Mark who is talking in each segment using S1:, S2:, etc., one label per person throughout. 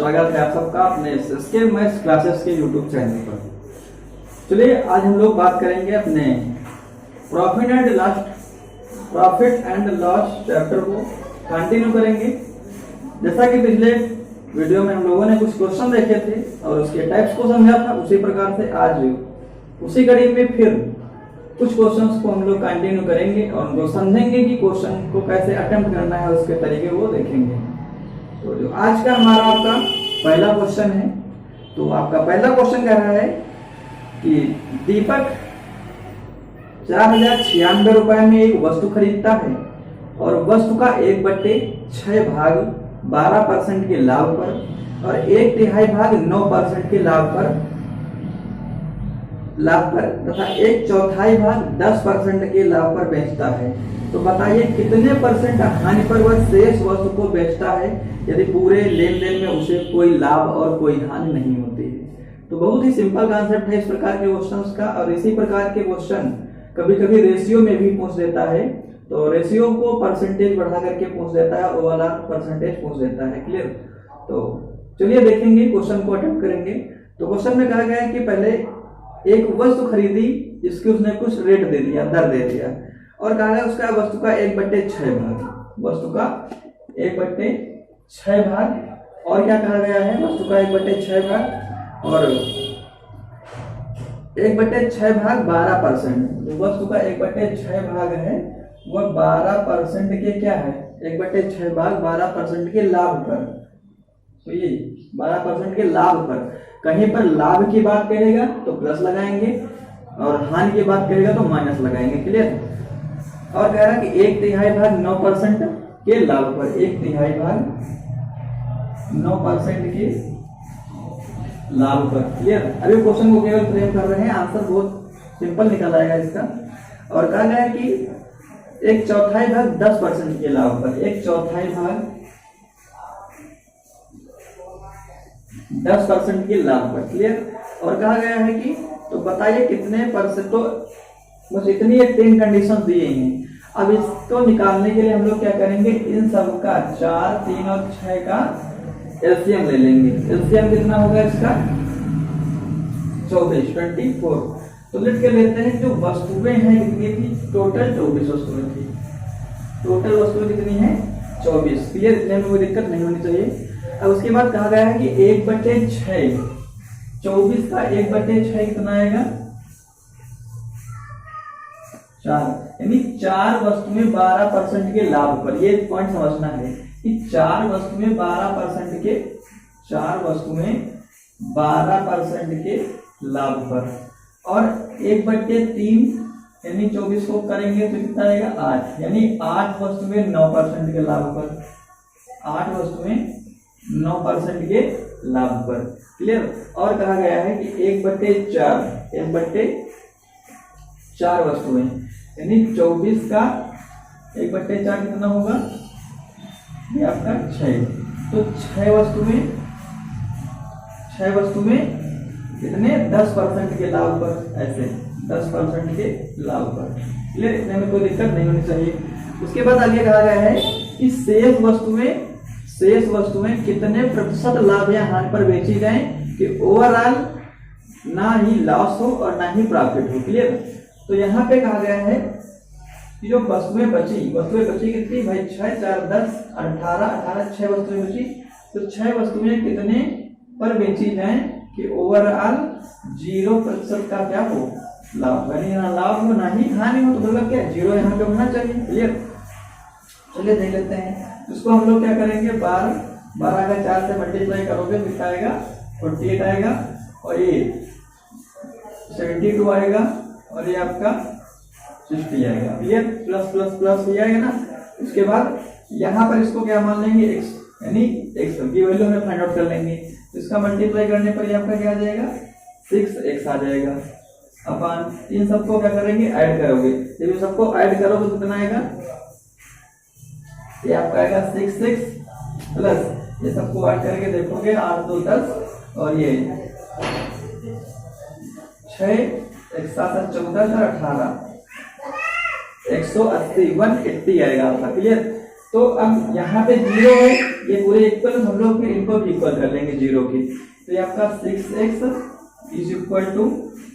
S1: स्वागत है आप सबका अपने एसके मैथ्स क्लासेस के यूट्यूब चैनल पर। चलिए आज हम लोग बात करेंगे अपने प्रॉफिट एंड लॉस चैप्टर को कंटिन्यू करेंगे। जैसा कि पिछले वीडियो में हम लोगों ने कुछ क्वेश्चन देखे थे और उसके टाइप्स को समझा था, उसी प्रकार से आज उसी कड़ी में फिर कुछ क्वेश्चंस को हम लोग कंटिन्यू करेंगे और उनको समझेंगे कि क्वेश्चन को कैसे अटेम्प्ट करना है, उसके तरीके वो देखेंगे। तो जो आज का हमारा आपका पहला क्वेश्चन है, तो आपका पहला क्वेश्चन कह रहा है कि दीपक 4096 रुपए में एक वस्तु खरीदता है और वस्तु का 1/6 भाग 12% के लाभ पर और 1/3 भाग 9% के लाभ पर तथा 1/4 भाग 10% के लाभ पर बेचता है। तो बताइए कितने परसेंट हानि पर वह शेष वस्तु को बेचता है यदि पूरे लेन देन में उसे कोई लाभ और कोई हानि नहीं होती है। तो बहुत ही सिंपल कॉन्सेप्ट है इस प्रकार के क्वेश्चंस का, और इसी प्रकार के क्वेश्चन कभी कभी रेशियो में भी पूछ देता है। तो रेशियो को परसेंटेज बढ़ा करके पूछ देता है और वाला परसेंटेज पूछ देता है। क्लियर? तो चलिए देखेंगे, क्वेश्चन को अटेम्प्ट करेंगे। तो क्वेश्चन में कहा गया है कि पहले एक वस्तु खरीदी जिसकी उसने कुछ रेट दे दिया, दर दे दिया, और कहा गया उसका वस्तु का 1/6 भाग, वस्तु का 1/6 भाग, और क्या कहा गया है वस्तु का 1/6 भाग और 1/6 भाग 12%। वस्तु का 1/6 भाग है वह 12% के क्या है, 1/6 भाग 12% के लाभ पर। तो ये 12% के लाभ पर, कहीं पर लाभ की बात करेगा तो प्लस लगाएंगे और हानि की बात करेगा तो माइनस लगाएंगे। क्लियर? और कह रहा है कि 1/3 भाग 9% के लाभ पर, 1/3 भाग 9% के लाभ पर। क्लियर? अभी क्वेश्चन को केवल फ्रेम कर रहे हैं, आंसर बहुत सिंपल निकल आएगा इसका। और कहा गया है कि 1/4 भाग 10% के लाभ पर, 1/4 भाग 10% के लाभ पर। क्लियर? और कहा गया है कि तो बताइए कितने परसेंट, तो बस इतनी एक 3 कंडीशन दिए हैं। अब इसको निकालने के लिए हम लोग क्या करेंगे, इन सब का 4, 3 और 6 का एलसीएम ले लेंगे। एलसीएम कितना होगा इसका 24। तो लिख के लेते हैं जो वस्तुएं हैं कितनी थी, टोटल 24 वस्तुएं थी। टोटल वस्तुएं कितनी है 24। क्लियर? इतने में कोई दिक्कत नहीं होनी चाहिए। अब उसके बाद कहा गया है कि 1/6, 24 का 1/6 कितना आएगा 4, यानी 4 वस्तुएं 12% के लाभ पर। ये पॉइंट समझना है कि 4 वस्तुएं 12% के, 4 वस्तुएं 12% के लाभ पर, और 1/3 यानी 24 को करेंगे तो कितना आएगा 8, यानी 8 वस्तुएं 9% के लाभ पर, 8 वस्तुएं 9% के लाभ पर। क्लियर? और कहा गया है कि 1/4 वस्तुएं, यानी 24 का 1/4 कितना होगा, ये आपका 6। तो 6 वस्तुएं कितने 10% के लाभ पर, ऐसे 10% के लाभ पर। क्लियर? इतने में कोई दिक्कत नहीं होनी चाहिए। उसके बाद आगे कहा गया है कि शेष वस्तुएं कितने प्रतिशत लाभ या हानि पर बेची जाए कि ओवरऑल ना ही लॉस हो और ना ही प्रॉफिट हो। क्लियर? तो यहाँ पे कहा गया है कि जो वस्तुएं बची कितनी भाई 6, 4, 10, 18, 6 वस्तुएं बची। तो 6 वस्तुएं कितने पर बेची जाए कि ओवरऑल 0% का क्या हो, लाभ, यानी ना लाभ हो ना ही हानि हो। तो मतलब क्या 0 यहाँ पे होना चाहिए। क्लियर? चलिए देख लेते हैं। इसको हम लोग क्या करेंगे, 12 का 4 से मल्टीप्लाई करोगे तो कितना आएगा 48 आएगा, और ये 72 आएगा, और ये आपका 60 आएगा। क्लियर? प्लस प्लस प्लस हो जाएगा ना। उसके बाद यहाँ पर इसको क्या मान लेंगे x, यानी x की वैल्यू हमें फाइंड आउट कर लेंगे। इसका मल्टीप्लाई करने पर ये आपका क्या आ जाएगा 6x आ जाएगा। अपन इन सबको क्या करेंगे, ऐड करोगे। जब इन सबको ऐड करोगे तो कितना आएगा, ये आपका आएगा 6 प्लस ये सबको ऐड करके देखोगे 8 2 10 और ये 6 1 7 14 और 18 180 180 आएगा आपका। क्लियर? तो अब यहाँ पे 0 है, ये पूरे इक्वल, हम लोग फिर इनको भी इक्वल कर लेंगे 0 के। तो ये आपका 6x is equal to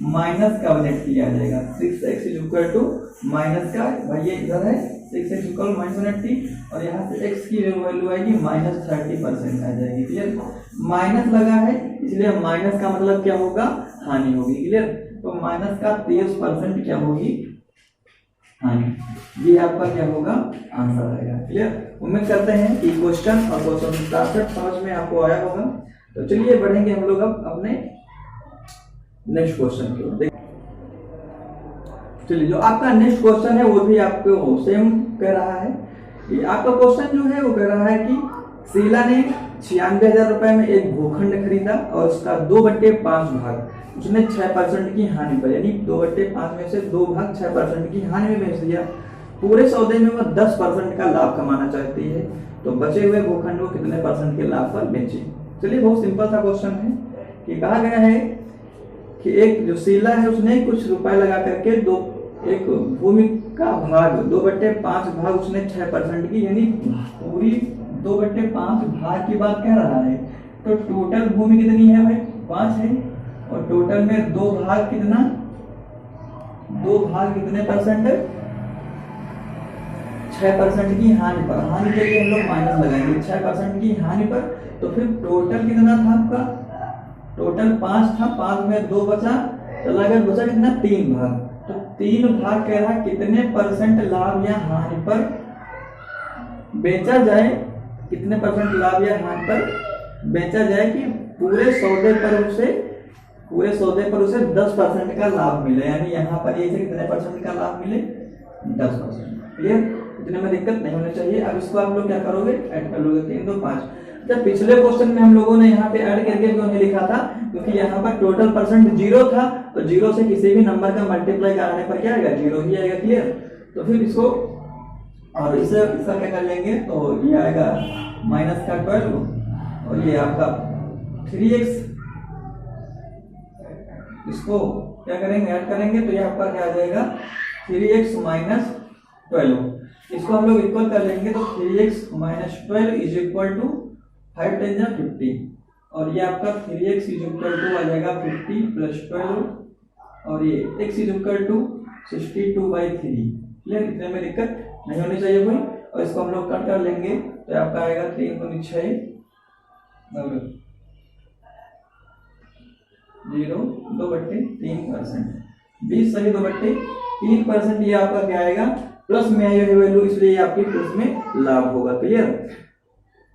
S1: minus का 180 आ जाएगा। 6x is equal to minus का, भाई ये इधर है 6x इक्वल माइनस 180 और यहाँ से x की वैल्यू आएगी -30% आ जाएगी। क्लियर, माइनस लगा है इसलिए माइनस का मतलब क्या होगा, हानि होगी। क्लियर, तो माइनस का 30% क्या होगी, हानि। ये आपका क्या होगा, आंसर आएगा। क्लियर, उम्मीद करते हैं कि क्वेश्चन और क्वेश्चन 67 समझ में आपको आया होगा। तो चलिए बढ़ेंगे हम लोग अब अपने नेक्स्ट क्वेश्चन की ओर। चलिए, जो आपका नेक्स्ट क्वेश्चन है वो भी आपको सेम कह रहा है। ये आपका क्वेश्चन जो है वो कह रहा है कि शीला ने 96,000 रुपए में एक भूखंड खरीदा और उसका 2/5 भाग उसने 6% की हानि पर, यानी 2/5 में से 2 भाग 6% की हानि में बेच दिया। पूरे सौदे में वह 10% का लाभ कमाना चाहती है, तो बचे हुए भूखंड को कितने % के लाभ पर बेचे। चलिए, बहुत सिंपल सा क्वेश्चन है कि कहा गया है कि एक जो शीला है उसने कुछ रुपए लगा करके एक भूमि का भाग 2/5 भाग उसने 6% की, यानी पूरी 2/5 भाग की बात कह रहा है। तो टोटल भूमि कितनी है भाई, 5 है, और टोटल में 2 भाग कितना, 2 भाग कितने %, 6% की हानि पर। हानि के लिए हम लोग माइनस लगाएंगे 6% की हानि पर। तो फिर टोटल कितना था आपका, टोटल 5 था, 5 में 2 बचा, चला गया, बचा कितना, 3 भाग। तो 3 भाग कह रहा कितने % लाभ या हानि पर बेचा जाए, कितने % लाभ या हानि पर बेचा जाए कि पूरे सौदे पर उसे 10% का लाभ मिले। यानी यहाँ पर ये कितने % का लाभ मिले, 10%। क्लियर, इतने में दिक्कत नहीं होनी चाहिए। अब इसको आप लोग क्या करोगे, ऐड कर लोगे, 3 2 5। जब पिछले क्वेश्चन में हम लोगों ने यहाँ पे ऐड करके क्यों नहीं लिखा था, क्योंकि यहाँ पर टोटल % 0 था, तो 0 से किसी भी नंबर का मल्टीप्लाई कराने पर क्या आएगा, 0 ही आएगा। क्लियर, तो फिर इसको और इसका क्या कर लेंगे, तो ये आएगा -12 और ये आपका 3x, इसको क्या करेंगे, ऐड करेंगे, तो ये आपका क्या आ जाएगा, 3x - 12। इसको हम लोग इक्वल कर लेंगे, तो 3x - 12 इज इक्वल टू 5 × 10 = 50 और ये आपका 3x इज इक्वल टू आ जाएगा 50 + 12 और ये x is equal to 62/3। Clear, इतने में दिक्कत नहीं होनी चाहिए कोई। और इसको हम लोग कट कर लेंगे, तो आपका आएगा 3 × 6 0 2/3%, 20 सही 2/3%। ये आपका क्या आएगा, प्लस में आई हुई वैल्यू, इसलिए आपके प्लस में लाभ होगा। क्लियर,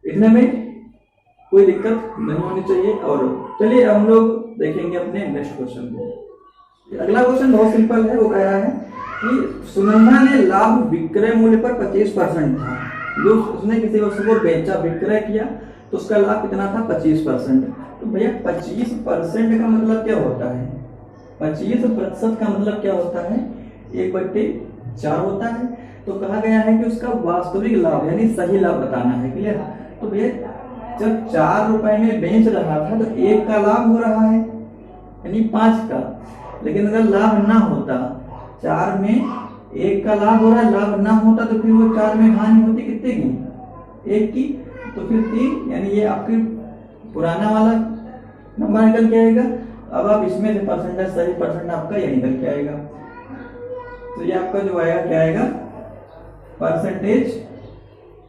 S1: इतने में कोई दिक्कत नहीं होनी चाहिए। और चलिए अब हम लोग देखेंगे अपने नेक्स्ट क्वेश्चन को। अगला क्वेश्चन बहुत सिंपल है, वो कह रहा है कि सुनंदा ने लाभ विक्रय मूल्य पर 25% था, जो उसने किसी वस्तु को बेचा, विक्रय किया, तो उसका लाभ कितना था, 25%। तो भैया 25% का मतलब क्या होता है, 25% का मतलब क्या होता है, 1/4 होता है। तो कहा गया है कि उसका वास्तविक लाभ यानी सही लाभ बताना है। क्लियर, तो भैया जब 4 रुपए में बेच रहा था तो 1 का लाभ हो रहा है, यानी 5 का। लेकिन अगर लाभ ना होता, 4 में 1 का लाभ हो रहा है, लाभ ना होता तो फिर वो 4 में हानि होती कितने की, 1 की, तो फिर 3, यानी ये आपकी पुराना वाला नंबर निकल के आएगा। अब आप इसमें से परसेंटेज, सही % आपका ये निकल के आएगा। तो ये आपका जो आएगा क्या आएगा, परसेंटेज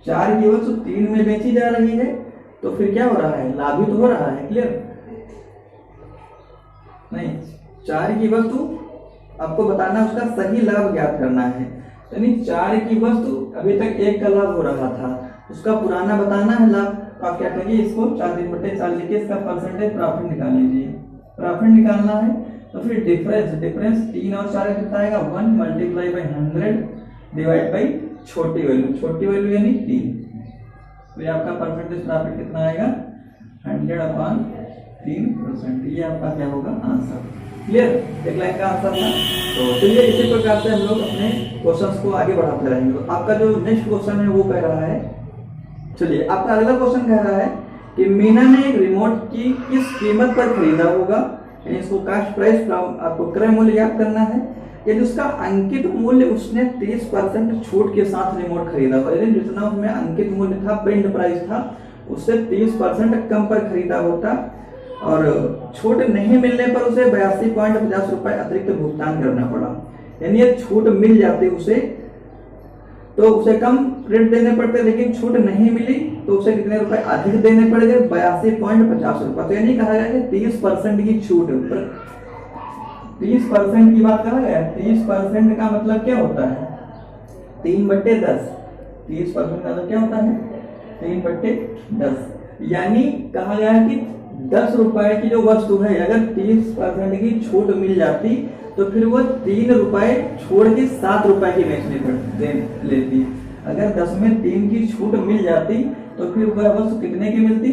S1: 4 की वस्तु 3 में बेची जा रही है, तो फिर क्या हो रहा है, लाभ ही तो हो रहा है। क्लियर, नहीं, 4 की वस्तु आपको बताना, उसका सही लाभ ज्ञात करना है। यानी 4 की वस्तु अभी तक 1 का लाभ हो रहा था, उसका पुराना बताना है लाभ। आप क्या करिए, इसको 4/4 लिखिए, इसका परसेंटेज प्रॉफिट निकाल लीजिए। प्रॉफिट निकालना है तो फिर डिफरेंस 3 और 4 कितना आएगा, 1 × 100 डिवाइड बाई छोटी वैल्यू यानी 3। तो ये आपका परसेंटेज प्रॉफिट कितना आएगा, 100/3%। ये आपका क्या होगा, आंसर। क्लियर, एक लाइन का आंसर था। तो चलिए इसी प्रकार से हम लोग अपने क्वेश्चंस को आगे बढ़ाते रहेंगे। तो आपका जो नेक्स्ट क्वेश्चन है वो कह रहा है, चलिए आपका अगला क्वेश्चन कह रहा है कि मीना ने एक रिमोट की किस कीमत पर खरीदा होगा यानी इसको कास्ट प्राइस फ्रॉम आपको क्रय मूल्य ज्ञात करना है। यदि उसका अंकित मूल्य उसने 30% छूट के साथ रिमोट खरीदा हो, यदि जितना उसमें अंकित मूल्य था, प्रिंट प्राइस था, उससे 30% कम पर खरीदा होता और छूट नहीं मिलने पर उसे 82.50 रुपए अतिरिक्त भुगतान करना पड़ा। यानी ये छूट मिल जाती उसे तो उसे कम रेट देने पड़ते, लेकिन छूट नहीं मिली तो उसे कितने रुपए अधिक देने पड़ेंगे? 82.50 रुपए। तो यानी कहा गया कि 30% की छूट, 30% की बात कहा गया। 30% का मतलब क्या होता है? 3/10। 30% का मतलब क्या होता है? 3/10। यानी कहा गया है कि 10 रुपए की जो वस्तु है, अगर 30% की छूट मिल जाती तो फिर वो 3 रुपए छोड़ के 7 रुपए की बेचनी लेती। अगर 10 में 3 की छूट मिल जाती तो फिर वह वस्तु कितने की मिलती?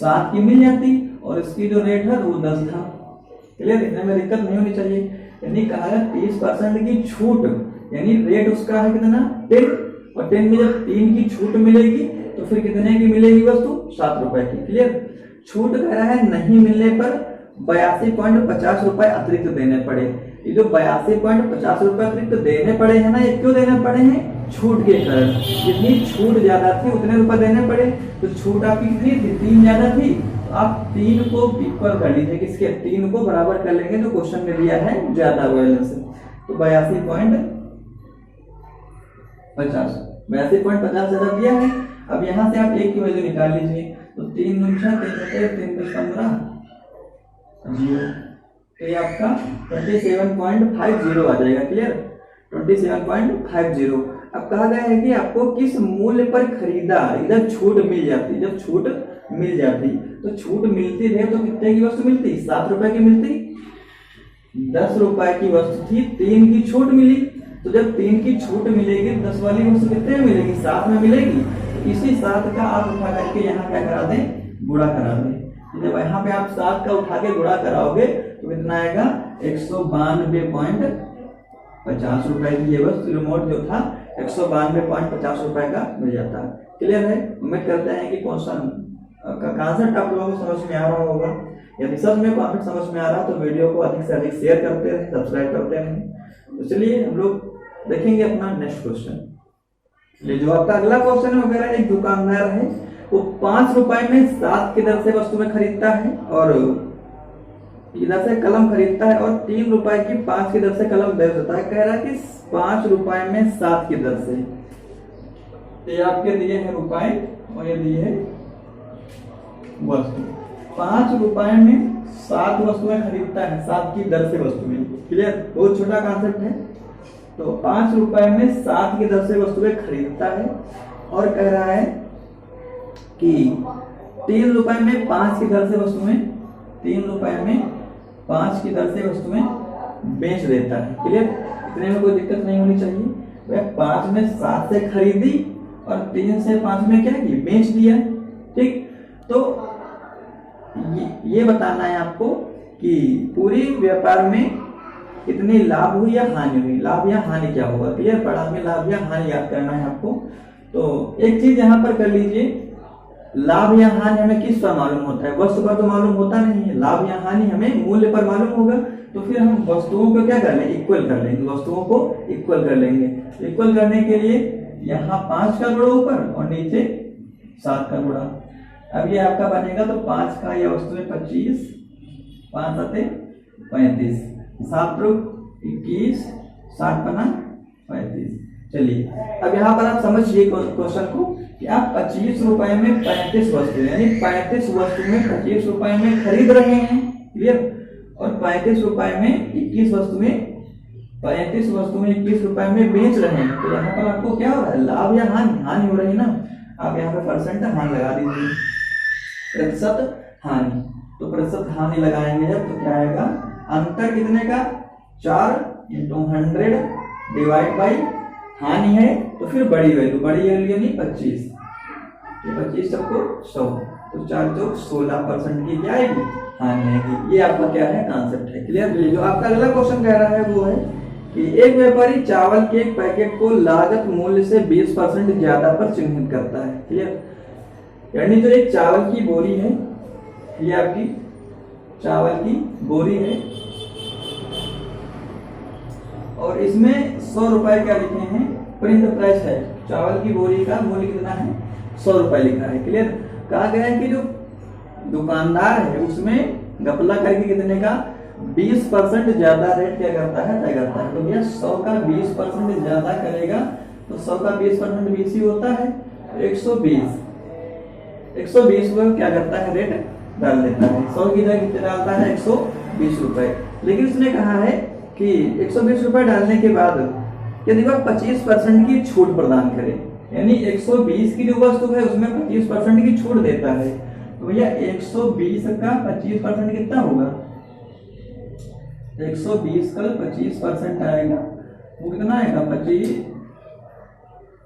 S1: 7 की मिल जाती और इसकी जो रेट है वो 10 था। क्लियर? इतने में दिक्कत नहीं होनी चाहिए। यानी कहा गया 30% की छूट, यानी रेट उसका है कितना? 10, और 10 में जब 3 की छूट मिलेगी तो फिर कितने की मिलेगी वस्तु? 7 रुपए की। क्लियर? छूट कह रहा है नहीं मिलने पर 82.50 रुपए अतिरिक्त देने पड़े। ये जो 82.50 रुपए अतिरिक्त देने पड़े हैं ना, ये क्यों देने पड़े हैं? छूट के कारण। जितनी छूट ज्यादा थी उतने रुपए देने पड़े। तो छूट आपकी कितनी थी? 3 ज्यादा थी, तो आप 3 को इक्वल कर लीजिए, किसके? 3 को बराबर कर लेंगे जो क्वेश्चन में दिया है ज्यादा बैलेंस। तो 82.50 ज्यादा दिया है। अब यहाँ से आप एक की वैल्यू निकाल लीजिए। तो 3 × 3 × 15 0, तो ये आपका 27.50 आ जाएगा। क्लियर? 27.50। अब कहा गया है कि आपको किस मूल्य पर खरीदा, इधर छूट मिल जाती। जब छूट मिल जाती तो छूट मिलती रहे तो कितने की वस्तु मिलती? 7 रुपए की मिलती। 10 रुपए की वस्तु थी, 3 की छूट मिली, तो जब 3 की छूट मिलेगी 10 वाली वस्तु कितने में मिलेगी? 7 में मिलेगी। इसी 7 का आप उठा करके यहाँ क्या करा दें? गुणा करा दें। जब यहाँ पे आप 7 का उठा के गुणा कराओगे तो कितना आएगा? 192.50 रुपए की ये वस्तु रिमोट जो था 192.50 रुपए का मिल जाता है। क्लियर है? उम्मीद करते हैं कि क्वेश्चन का कॉन्सेप्ट आप लोगों को समझ में आ रहा होगा। यदि सच में कॉन्सेप्ट समझ में आ रहा तो वीडियो को अधिक से अधिक शेयर करते रहे, सब्सक्राइब करते रहें। तो चलिए हम लोग देखेंगे अपना नेक्स्ट क्वेश्चन। ये जो आपका अगला क्वेश्चन है वगैरह, एक दुकानदार है, वो 5 रुपए में 7 की दर से वस्तु में खरीदता है और इधर से कलम खरीदता है और 3 रुपए की 5 की दर से कलम बेच देता है। कह रहा है कि 5 रुपए में 7 की दर से, ये आपके दिए हैं रुपए और ये दिए है वस्तु। 5 रुपए में 7 वस्तुएं खरीदता है, 7 की दर से वस्तुएं। क्लियर? बहुत छोटा कॉन्सेप्ट है। तो 5 रुपए में 7 की दर से वस्तुएं खरीदता है और कह रहा है कि 3 रुपए में 5 की दर से वस्तुएं, 3 रुपए में 5 की दर से वस्तुएं बेच देता है। क्लियर? इतने में कोई दिक्कत नहीं होनी चाहिए। वह 5 में 7 से खरीदी और 3 से 5 में क्या की? बेच दिया। ठीक? तो ये बताना है आपको कि पूरी व्यापार में कितनी लाभ हुई या हानि हुई। लाभ या हानि क्या होगा? क्लियर? पढ़ा में लाभ या हानि याद करना है आपको। तो एक चीज यहाँ पर कर लीजिए, लाभ या हानि हमें किस पर मालूम होता है? वस्तु पर तो मालूम होता नहीं है। लाभ या हानि हमें मूल्य पर मालूम होगा। तो फिर हम वस्तुओं को क्या कर लेंगे? इक्वल कर लेंगे। वस्तुओं को इक्वल कर लेंगे। इक्वल करने के लिए यहाँ 5 का गुणा ऊपर और नीचे 7 का गुणा। अब ये आपका बनेगा तो 5 का यह वस्तु है 25, 5 7 35, 7 21, 7 बना 35। चलिए अब यहाँ पर आप समझिए क्वेश्चन को कि आप 25 रुपए में 35 वस्तु, यानी 35 वस्तु में 25 रुपए में खरीद रहे हैं। क्लियर? और 35 रुपए में 21 वस्तुएं, 35 वस्तुएं 21 रुपए में बेच रहे हैं। तो यहाँ पर आपको क्या हो रहा है? लाभ या हानि? हानि हो रही ना। आप यहाँ पे परसेंट हानि लगा दीजिए, प्रतिशत हानि। तो प्रतिशत हानि लगाएंगे जब तो क्या आएगा? अंतर कितने का? 4 × 100 डिवाइड बाई हानि है तो फिर बड़ी वैल्यू यानी 25। ये 25 सबको 100, तो 4 × 16% की क्या आएगी? हानि आएगी। ये आपका क्या है? कॉन्सेप्ट है। क्लियर? जो आपका अगला क्वेश्चन कह रहा है वो है कि एक व्यापारी चावल के एक पैकेट को लागत मूल्य से 20% ज्यादा पर चिन्हित करता है। क्लियर? यानी जो एक चावल की बोरी है ये आपकी चावल की बोरी है और इसमें 100 रुपए का लिखे हैं प्रिंट प्राइस है। चावल की बोरी का मूल्य कितना है? 100 रुपए लिखा है। क्लियर? कहा गया है कि जो दुकानदार है उसमें घपला करके कितने का 20% ज्यादा रेट क्या करता है? तय करता है। तो भैया 100 का 20% ज्यादा करेगा तो 100 का 20% 20 ही होता है। 120 को क्या करता है? रेट डाल देता है। 100 की जगह कितना डालता है? 120 रुपए। लेकिन उसने कहा है कि 120 रुपए डालने के बाद यदि वह 25% की छूट प्रदान करे, यानी 120 की जो वस्तु है उसमें 25% की छूट देता है, तो भैया 120 का 25% कितना होगा? 120 का 25% आएगा, वो कितना आएगा?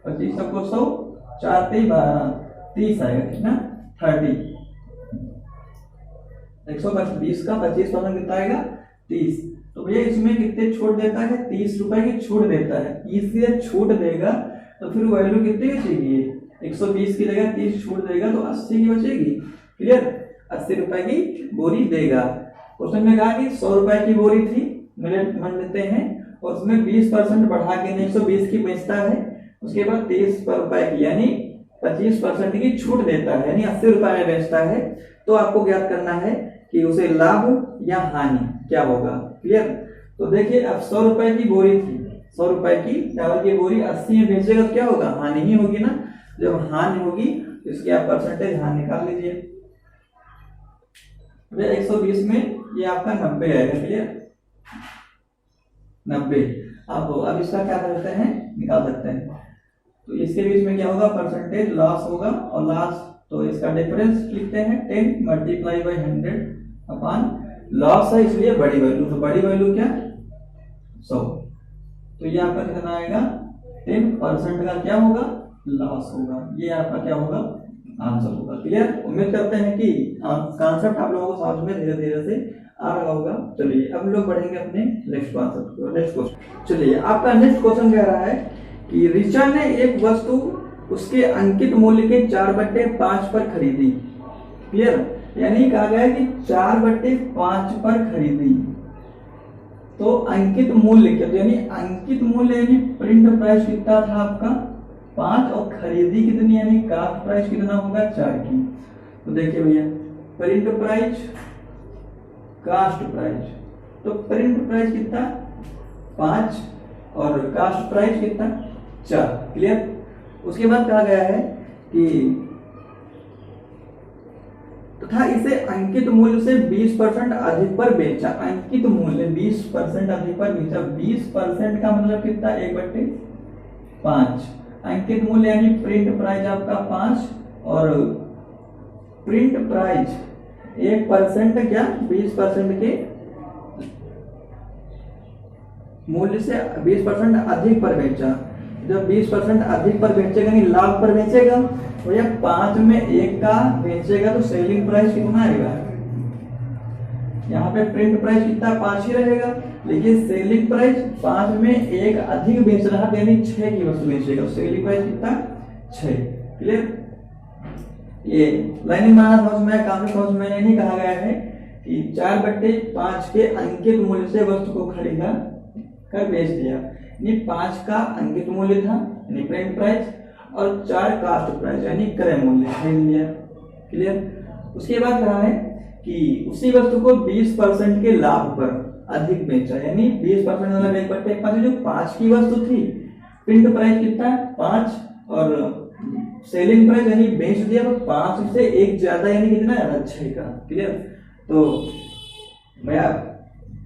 S1: 25 सबको 100, 4 12 30 आएगा। कितना? 30। 120 का 25% कितना आएगा? 30। तो भैया इसमें कितने छूट देता है? 30 रुपए की छूट देता है। 30 की छूट देगा तो फिर वैल्यू कितनी बचेगी? 120 की जगह 30 छूट देगा तो 80 की बचेगी। क्लियर? 80 रुपए की बोरी देगा। क्वेश्चन में कहा कि 100 रुपए की बोरी थी, मान लेते हैं, और उसमें 20% बढ़ा के 120 की बेचता है, उसके बाद 30 रुपए की यानी 25% की छूट देता है, यानी 80 रुपए में बेचता है। तो आपको ज्ञात करना है कि उसे लाभ या हानि क्या होगा। क्लियर? तो देखिए अब 100 रुपए की बोरी थी, 100 रुपए की चावल की बोरी 80 में बेचेगा तो क्या होगा? हानि ही होगी ना। जब हानि होगी तो इसके आप परसेंटेज हानि निकाल लीजिए। 120 में ये आपका 90 आएगा। क्लियर? 90। अब इसका क्या करते हैं? निकाल सकते हैं। तो इसके बीच में क्या होगा? परसेंटेज लॉस होगा, और लॉस तो इसका डिफरेंस लिखते हैं 10 मल्टीप्लाई बाई 100 अपॉन लॉस है इसलिए बड़ी वैल्यू, तो बड़ी वैल्यू क्या? 100। तो ये आपका कितना आएगा? 10% का क्या होगा? लॉस होगा। ये आपका क्या होगा? आंसर होगा। क्लियर? उम्मीद करते हैं कि कॉन्सेप्ट आप लोगों को समझ में धीरे धीरे से आ रहा होगा। चलिए अब लोग बढ़ेंगे अपने नेक्स्ट कॉन्सेप्ट को। नेक्स्ट क्वेश्चन, चलिए आपका नेक्स्ट क्वेश्चन कह रहा है कि ऋचा ने एक वस्तु उसके अंकित मूल्य के 4/5 पर खरीदी। क्लियर? यानी कहा गया कि 4/5 पर खरीदी, तो अंकित मूल्य क्या? यानी अंकित मूल्य यानी प्रिंट प्राइस कितना था आपका? 5, और खरीदी कितनी यानी कास्ट प्राइस कितना होगा? 4 की। तो देखिए भैया प्रिंट प्राइस, कास्ट प्राइस, तो प्रिंट प्राइस कितना? 5 और कास्ट प्राइस कितना? 4। क्लियर? उसके बाद कहा गया है कि तथा इसे अंकित मूल्य से 20% अधिक पर बेचा। अंकित मूल्य 20% अधिक पर बेचा। 20% का मतलब कितना? 1/5। अंकित मूल्य यानी प्रिंट प्राइस आपका 5 और प्रिंट प्राइस 1% क्या? 20% के मूल्य से 20% अधिक पर बेचा। जब 20% अधिक पर बेचेगा नहीं लाभ पर बेचेगा, तो ये 5 में 1 का बेचेगा तो सेलिंग प्राइस कितना आएगा? यहाँ पे प्रिंट प्राइस कितना? 5 ही रहेगा, लेकिन सेलिंग प्राइस 5 में 1 अधिक बेच रहा है यानी 6 की वस्तु बेचेगा, सेलिंग प्राइस कितना? 6। क्लियर? ये लाइनिंग माना समझ में, काफी समझ में नहीं कहा गया है कि 4/5 के अंकित मूल्य से वस्तु को खरीदा कर बेच दिया। 5 का अंकित मूल्य था यानी प्रिंट प्राइस, और 4 कास्ट प्राइस यानी क्रय मूल्य खरीद लिया। क्लियर? उसके बाद कहा है कि उसी वस्तु को 20% के लाभ पर अधिक बेचा, यानी 20% मतलब 1/5 जो 5 की वस्तु थी, प्रिंट प्राइस कितना है? 5 और सेलिंग प्राइस यानी बेच दिया तो 5 से 1 ज्यादा यानी कितना है? 6 का। क्लियर? तो भैया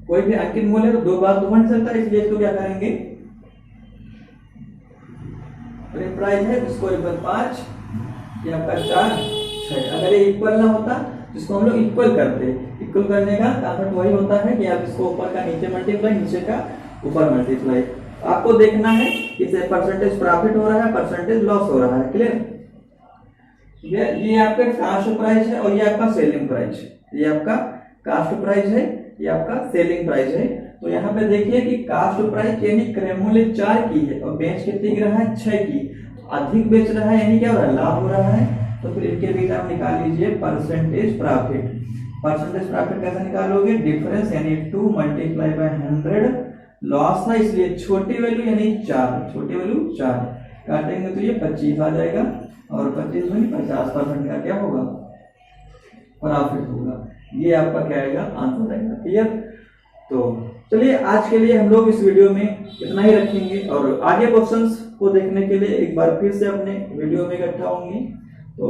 S1: कोई भी अंकित मूल्य तो 2 बार तो बन सकता है, इसलिए इसको क्या करेंगे? प्रिंट प्राइस है इसको 1/5, ये आपका 4 6। अगर ये इक्वल ना होता जिसको हम लोग इक्वल करते, इक्वल करने का कॉन्सेप्ट वही होता है कि आप इसको ऊपर का नीचे मल्टीप्लाई, नीचे का ऊपर मल्टीप्लाई। आपको देखना है कि परसेंटेज प्रॉफिट हो रहा है, परसेंटेज लॉस हो रहा है। क्लियर? ये आपका कास्ट प्राइस है और ये आपका सेलिंग प्राइस है। ये आपका कास्ट प्राइस है, ये आपका सेलिंग प्राइस है। तो यहाँ पे देखिए कि कास्ट प्राइस यानी क्रय मूल्य 4 की है और बेच कितनी की रहा है? 6 की। तो अधिक बेच रहा है यानी क्या हो रहा है? लाभ हो रहा है। तो फिर इनके बीच आप निकाल लीजिए परसेंटेज प्रॉफिट। परसेंटेज प्रॉफिट कैसे निकालोगे, डिफरेंस यानी 2 मल्टीप्लाई बाय 100, लॉस है इसलिए छोटी वैल्यू यानी 4, छोटी वैल्यू 4 काटेंगे तो ये 25 आ जाएगा और 25 में 50% का क्या होगा, प्रॉफिट होगा। ये आपका क्या आएगा, आंसर आएगा। क्लियर? तो चलिए आज के लिए हम लोग इस वीडियो में इतना ही रखेंगे और आगे क्वेश्चंस को देखने के लिए एक बार फिर से अपने वीडियो में इकट्ठा होंगे। तो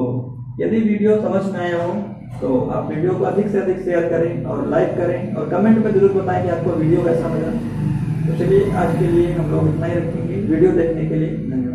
S1: यदि वीडियो समझ में आया हो तो आप वीडियो को अधिक से अधिक शेयर करें और लाइक करें और कमेंट में जरूर बताएं कि आपको वीडियो कैसा लगा। तो चलिए आज के लिए हम लोग इतना ही रखेंगे। वीडियो देखने के लिए धन्यवाद।